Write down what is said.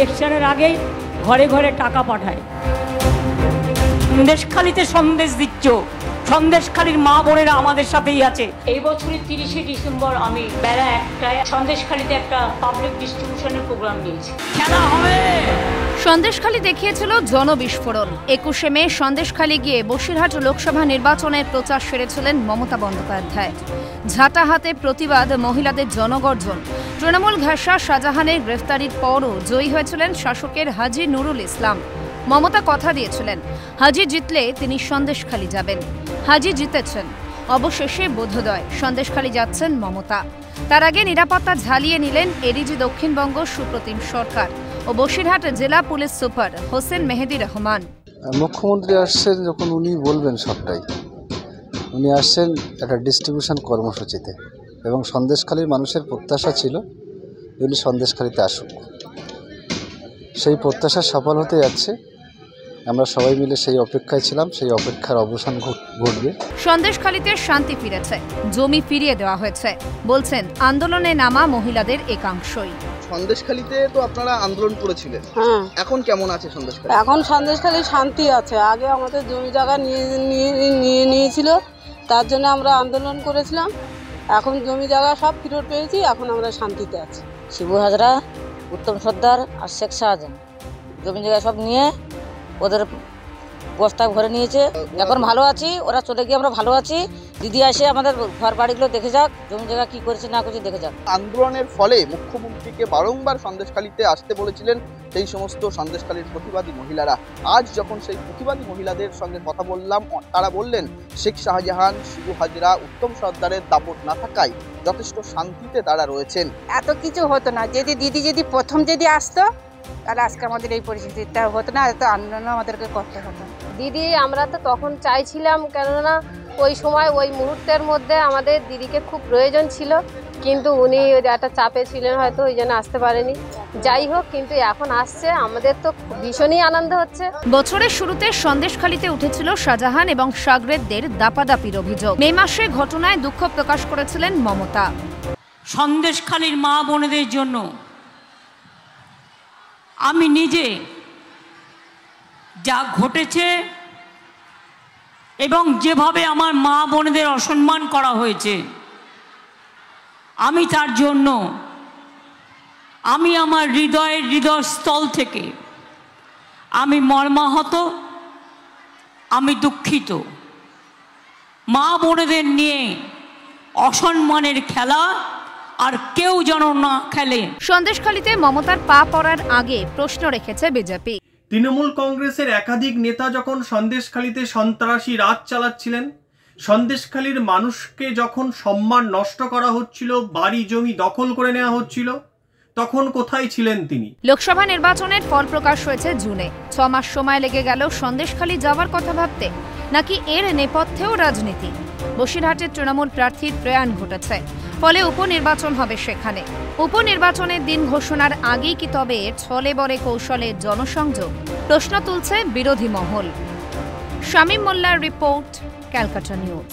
ইলেকশনের আগেই ঘরে ঘরে টাকা পাঠায়। সন্দেশখালীতে সন্দেশ দিচ্ছ, সন্দেশখালীর মা বোনেরা আমাদের সাথেই আছে। এই বছরের 30শে ডিসেম্বর আমি বেলা 1টায় সন্দেশখালীতে একটা পাবলিক ডিস্ট্রিবিউশনের প্রোগ্রাম নিয়েছি। খেলা হবে। সন্দেশখালী দেখিয়েছিল জনবিস্ফোরণ। 21শে মে সন্দেশখালী গিয়ে বসিরহাট লোকসভা নির্বাচনের প্রচার সেরেছিলেন মমতা বন্দ্যোপাধ্যায়। ঝাঁটা হাতে প্রতিবাদ, মহিলাদের জনগর্জন। তৃণমূল ঘেঁষা শাহজাহানের গ্রেফতারির পরও জয়ী হয়েছিলেন শাসকের হাজী নুরুল ইসলাম। মমতা কথা দিয়েছিলেন হাজী জিতলে তিনি সন্দেশখালী যাবেন। হাজী জিতেছেন। অবশেষে বোধোদয় সন্দেশখালী যাচ্ছেন মমতা। তার আগে নিরাপত্তা ঝালিয়ে নিলেন এডিজি দক্ষিণবঙ্গ সুপ্রতিম সরকার ও বসিরহাট জেলা পুলিশ সুপার হোসেন মেহেদি রহমান। মুখ্যমন্ত্রী আসছেন যখন উনি বলবেন সবটাই। উনি আসছেন একটা ডিস্ট্রিবিউশন কর্মসূচিতে এবং সন্দেশখালীর মানুষের প্রত্যাশা ছিল উনি সন্দেশখালীতে আসুক। সেই প্রত্যাশা সফল হতে যাচ্ছে। আমরা সবাই মিলে সেই অপেক্ষায় ছিলাম, সেই অপেক্ষার অবসান ঘটবে। সন্দেশখালীতে শান্তি ফিরেছে, জমি ফিরিয়ে দেওয়া হয়েছে বলছেন আন্দোলনে নামা মহিলাদের একাংশই। সন্দেশখালীতে তো আপনারা আন্দোলন করেছিলেন, এখন কেমন আছে সন্দেশখালী? এখন সন্দেশখালী শান্তি আছে। আগে আমাদের জমি জায়গা নিয়েছিল, তার জন্য আমরা আন্দোলন করেছিলাম। এখন জমি জায়গা সব ফেরত পেয়েছি, এখন আমরা শান্তিতে আছি। শিবু হাজরা, উত্তম সর্দার আর শেখ শাহজাহান জমি জায়গা সব নিয়ে ওদের বস্তা ভরে নিয়েছে। এখন ভালো আছি, ওরা চলে গিয়ে আমরা ভালো আছি। দিদি আসে আমাদের ঘর বাড়িগুলো দেখে যাক, জমি জায়গা কি করেছে না করেছে দেখে যাক। আন্দোলনের ফলে মুখ্যমন্ত্রীকে বারংবার সন্দেশখালীতে আসতে বলেছিলেন সেই সমস্ত সন্দেশখালীর প্রতিবাদী মহিলারা। আজ যখন সেই প্রতিবাদী মহিলাদের সঙ্গে কথা বললাম, তারা বললেন শেখ শাহজাহান, শিবু হাজরা, উত্তম সর্দারের দাপট না থাকায় যথেষ্ট শান্তিতে তারা রয়েছেন। এত কিছু হতো না যদি প্রথম আসতো, তাহলে আজকে আমাদের এই পরিস্থিতিটা হতো না, এত আন্দোলন আমাদেরকে করতে হতো। দিদি আমরা তো তখন চাইছিলাম, কেননা ওই সময় ওই মুহূর্তের মধ্যে আমাদের দিদিকে খুব প্রয়োজন ছিল, কিন্তু উনি একটা চাপে ছিলেন হয়তো, ওই জন্য আসতে পারেনি। যাই হোক, কিন্তু এখন আসছে, আমাদের তো ভীষণই আনন্দ হচ্ছে। বছরের শুরুতে সন্দেশখালীতে উঠেছিল শাহজাহান এবং সাগরেদদের দাপাদাপির অভিযোগ। মে মাসে ঘটনায় দুঃখ প্রকাশ করেছিলেন মমতা। সন্দেশখালীর মা বোনেদের জন্য আমি নিজে যা ঘটেছে এবং যেভাবে আমার মা বোনেদের অসম্মান করা হয়েছে, আমি তার জন্য আমার হৃদয়স্থল থেকে আমি মর্মাহত, আমি দুঃখিত। মা বোনেদের নিয়ে অসম্মানের খেলা আর কেউ যেন না খেলে। সন্দেশখালীতে মমতার পা পড়ার আগে প্রশ্ন রেখেছে বিজেপি। তৃণমূল কংগ্রেসের একাধিক নেতা যখন সন্দেশখালীতে সন্ত্রাসী রাজ চালাচ্ছিলেন, সন্দেশখালীর মানুষকে যখন সম্মান নষ্ট করা হচ্ছিল, বাড়ি জমি দখল করে নেওয়া হচ্ছিল, তখন কোথায় ছিলেন তিনি? লোকসভা নির্বাচনের ফল প্রকাশ হয়েছে জুনে। 6 মাস সময় লেগে গেল সন্দেশখালী যাওয়ার কথা ভাবতে, নাকি এর নেপথ্যেও রাজনীতি? বসিরহাটের তৃণমূল প্রার্থীর প্রয়াণ ঘটেছে, ফলে উপনির্বাচন হবে সেখানে। উপনির্বাচনের দিন ঘোষণার আগেই কি তবে ছলে বলে কৌশলে জনসংযোগ? প্রশ্ন তুলছে বিরোধী মহল। শামীম মোল্লার রিপোর্ট, ক্যালকাটা নিউজ।